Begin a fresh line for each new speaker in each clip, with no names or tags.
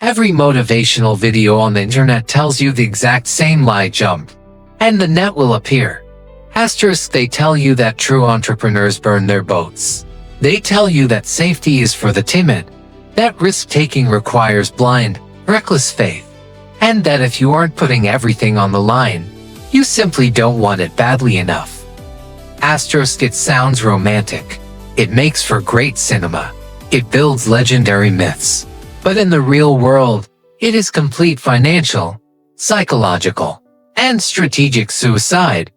Every motivational video on the internet tells you the exact same lie. Jump, and the net will appear. Asterisk, they tell you that true entrepreneurs burn their boats. They tell you that safety is for the timid, that risk-taking requires blind, reckless faith, and that if you aren't putting everything on the line, you simply don't want it badly enough. Asterisk, it sounds romantic. It makes for great cinema. It builds legendary myths. But in the real world, it is complete financial, psychological, and strategic suicide.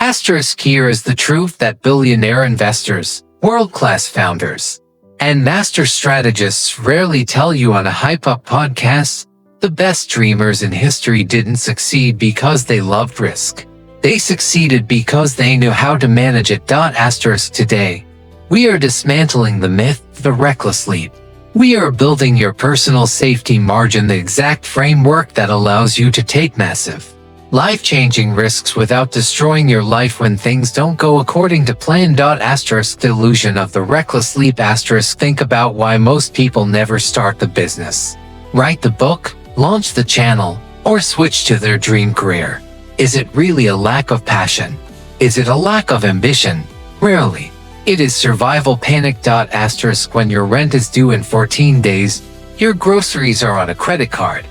Asterisk, here is the truth that billionaire investors, world-class founders, and master strategists rarely tell you on a hype-up podcast. The best dreamers in history didn't succeed because they loved risk. They succeeded because they knew how to manage it. Asterisk, today, we are dismantling the myth, the reckless leap. We are building your personal safety margin, the exact framework that allows you to take massive, life-changing risks without destroying your life when things don't go according to plan. Asterisk, the illusion of the reckless leap. Asterisk, think about why most people never start the business, write the book, launch the channel, or switch to their dream career. Is it really a lack of passion? Is it a lack of ambition? Rarely. It is survival panic. Asterisk, when your rent is due in 14 days, your groceries are on a credit card,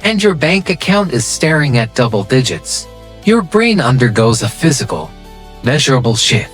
and your bank account is staring at double digits, your brain undergoes a physical, measurable shift.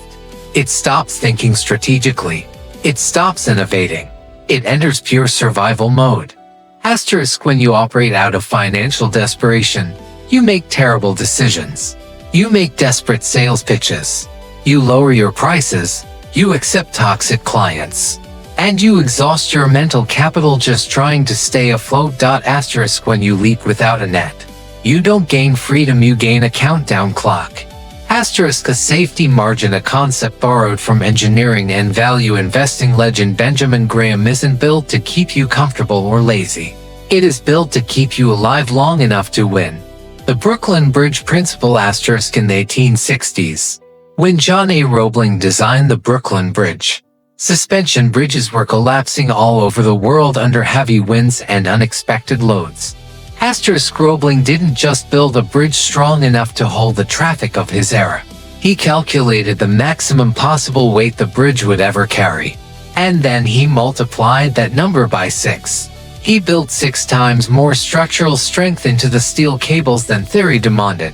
It stops thinking strategically. It stops innovating. It enters pure survival mode. Asterisk, when you operate out of financial desperation, you make terrible decisions. You make desperate sales pitches. You lower your prices. You accept toxic clients. And you exhaust your mental capital just trying to stay afloat. Asterisk, when you leap without a net, you don't gain freedom, you gain a countdown clock. Asterisk, a safety margin, a concept borrowed from engineering and value investing legend Benjamin Graham, isn't built to keep you comfortable or lazy. It is built to keep you alive long enough to win. The Brooklyn Bridge Principle. Asterisk, in the 1860s, when John A. Roebling designed the Brooklyn Bridge, suspension bridges were collapsing all over the world under heavy winds and unexpected loads. Asterisk, Roebling didn't just build a bridge strong enough to hold the traffic of his era. He calculated the maximum possible weight the bridge would ever carry, and then he multiplied that number by 6. He built 6 times more structural strength into the steel cables than theory demanded.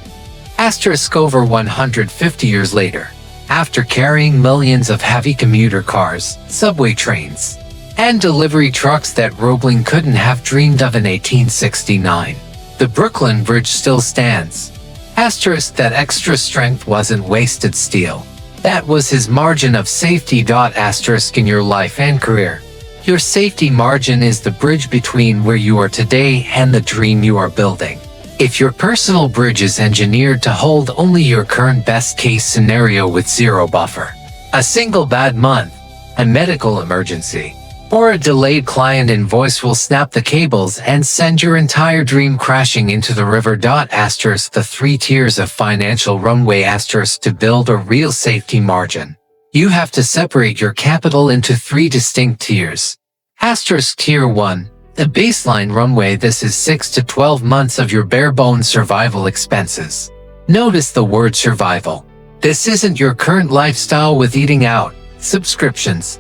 Asterisk, over 150 years later, after carrying millions of heavy commuter cars, subway trains, and delivery trucks that Roebling couldn't have dreamed of in 1869, the Brooklyn Bridge still stands. Asterisk, that extra strength wasn't wasted steel. That was his margin of safety. Asterisk, in your life and career, your safety margin is the bridge between where you are today and the dream you are building. If your personal bridge is engineered to hold only your current best-case scenario with zero buffer, a single bad month, a medical emergency, or a delayed client invoice will snap the cables and send your entire dream crashing into the river. Asterisk, the 3 tiers of financial runway. Asterisk, to build a real safety margin, you have to separate your capital into 3 distinct tiers. Asterisk, tier 1. The baseline runway. This is 6 to 12 months of your bare-bones survival expenses. Notice the word survival. This isn't your current lifestyle with eating out, subscriptions,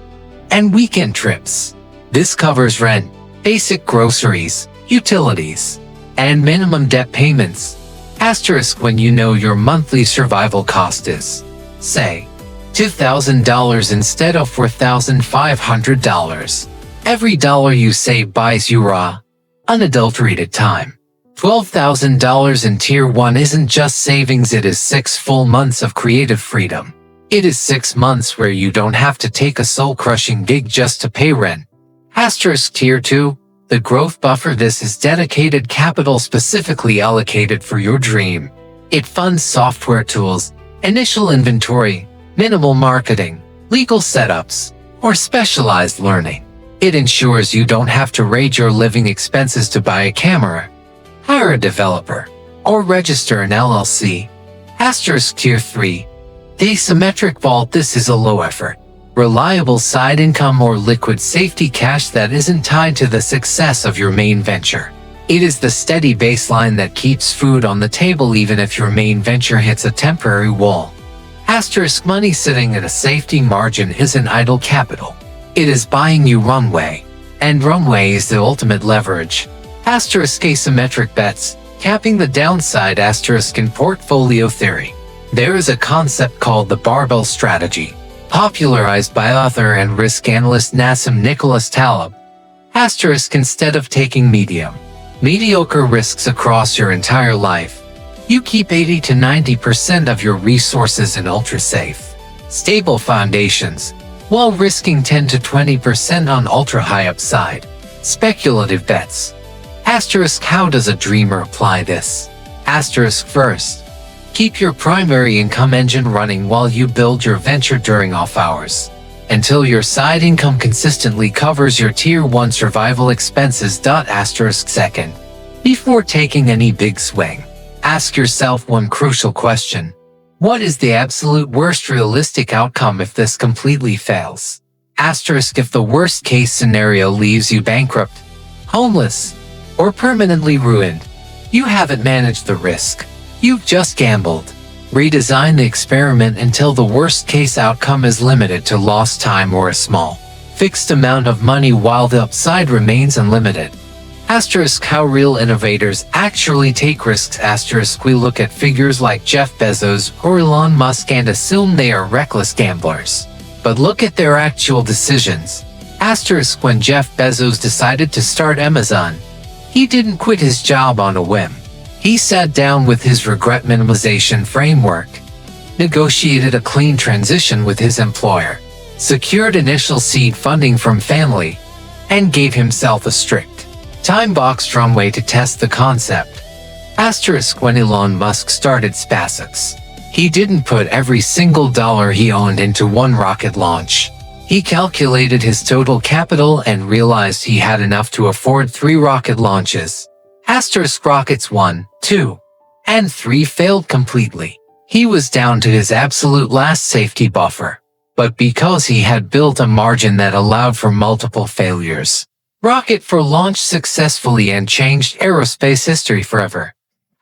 and weekend trips. This covers rent, basic groceries, utilities, and minimum debt payments. Asterisk, when you know your monthly survival cost is, say, $2,000 instead of $4,500. Every dollar you save buys you raw, unadulterated time. $12,000 in Tier 1 isn't just savings, it is 6 full months of creative freedom. It is 6 months where you don't have to take a soul-crushing gig just to pay rent. Asterisk, Tier 2, the growth buffer. This is dedicated capital specifically allocated for your dream. It funds software tools, initial inventory, minimal marketing, legal setups, or specialized learning. It ensures you don't have to raid your living expenses to buy a camera, hire a developer, or register an LLC. Asterisk, Tier 3, the Asymmetric Vault. This is a low-effort, Reliable side income or liquid safety cash that isn't tied to the success of your main venture. It is the steady baseline that keeps food on the table even if your main venture hits a temporary wall. Asterisk money sitting at a safety margin isn't idle capital. It is buying you runway. And runway is the ultimate leverage. Asterisk asymmetric bets, capping the downside asterisk in portfolio theory. There is a concept called the barbell strategy, popularized by author and risk analyst Nassim Nicholas Taleb. Asterisk instead of taking mediocre risks across your entire life, you keep 80 to 90% of your resources in ultra-safe, stable foundations, while risking 10 to 20% on ultra-high upside, speculative bets. Asterisk how does a dreamer apply this? Asterisk first, keep your primary income engine running while you build your venture during off hours, until your side income consistently covers your Tier 1 survival expenses. Asterisk second, before taking any big swing, ask yourself one crucial question. What is the absolute worst realistic outcome if this completely fails? Asterisk if the worst case scenario leaves you bankrupt, homeless, or permanently ruined, you haven't managed the risk. You've just gambled. Redesign the experiment until the worst case outcome is limited to lost time or a small, fixed amount of money while the upside remains unlimited. Asterisk how real innovators actually take risks. Asterisk we look at figures like Jeff Bezos or Elon Musk and assume they are reckless gamblers. But look at their actual decisions. Asterisk when Jeff Bezos decided to start Amazon, he didn't quit his job on a whim. He sat down with his regret minimization framework, negotiated a clean transition with his employer, secured initial seed funding from family, and gave himself a strict, time-boxed runway to test the concept. Asterisk when Elon Musk started SpaceX, he didn't put every single dollar he owned into one rocket launch. He calculated his total capital and realized he had enough to afford 3 rocket launches. Asterisk rockets 1, 2, and 3 failed completely. He was down to his absolute last safety buffer. But because he had built a margin that allowed for multiple failures, Rocket 4 launched successfully and changed aerospace history forever.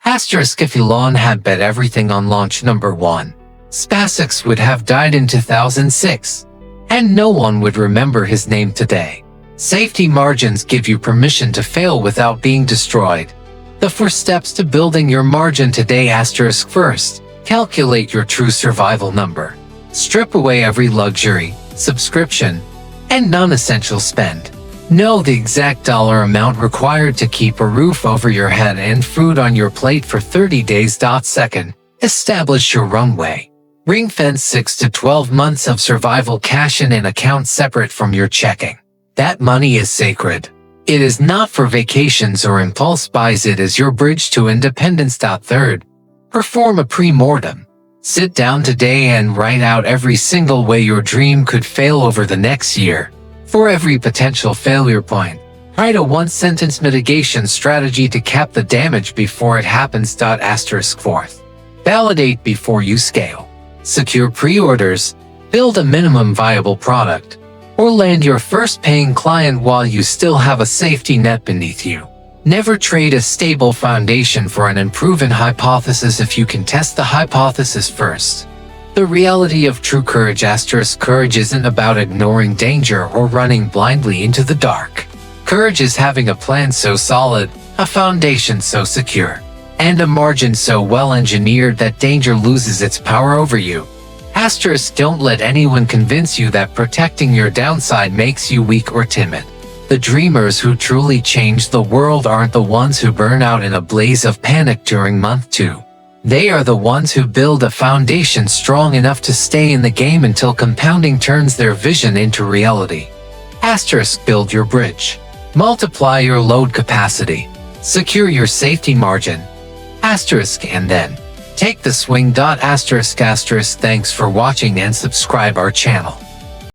Asterisk if Elon had bet everything on launch number 1, SpaceX would have died in 2006, and no one would remember his name today. Safety margins give you permission to fail without being destroyed. The 4 steps to building your margin today. Asterisk first, calculate your true survival number. Strip away every luxury, subscription, and non-essential spend. Know the exact dollar amount required to keep a roof over your head and food on your plate for 30 days. Second, establish your runway. Ring-fence 6 to 12 months of survival cash in an account separate from your checking. That money is sacred. It is not for vacations or impulse buys. It is your bridge to independence. Third, perform a pre-mortem. Sit down today and write out every single way your dream could fail over the next year. For every potential failure point, write a 1-sentence mitigation strategy to cap the damage before it happens. Asterisk fourth, validate before you scale. Secure pre-orders, build a minimum viable product, or land your first paying client while you still have a safety net beneath you. Never trade a stable foundation for an unproven hypothesis if you can test the hypothesis first. The reality of true courage. Asterisk courage isn't about ignoring danger or running blindly into the dark. Courage is having a plan so solid, a foundation so secure, and a margin so well engineered that danger loses its power over you. Asterisk don't let anyone convince you that protecting your downside makes you weak or timid. The dreamers who truly change the world aren't the ones who burn out in a blaze of panic during month 2. They are the ones who build a foundation strong enough to stay in the game until compounding turns their vision into reality. Asterisk build your bridge. Multiply your load capacity. Secure your safety margin. Asterisk and then take the swing. Asterisk thanks for watching and subscribe our channel.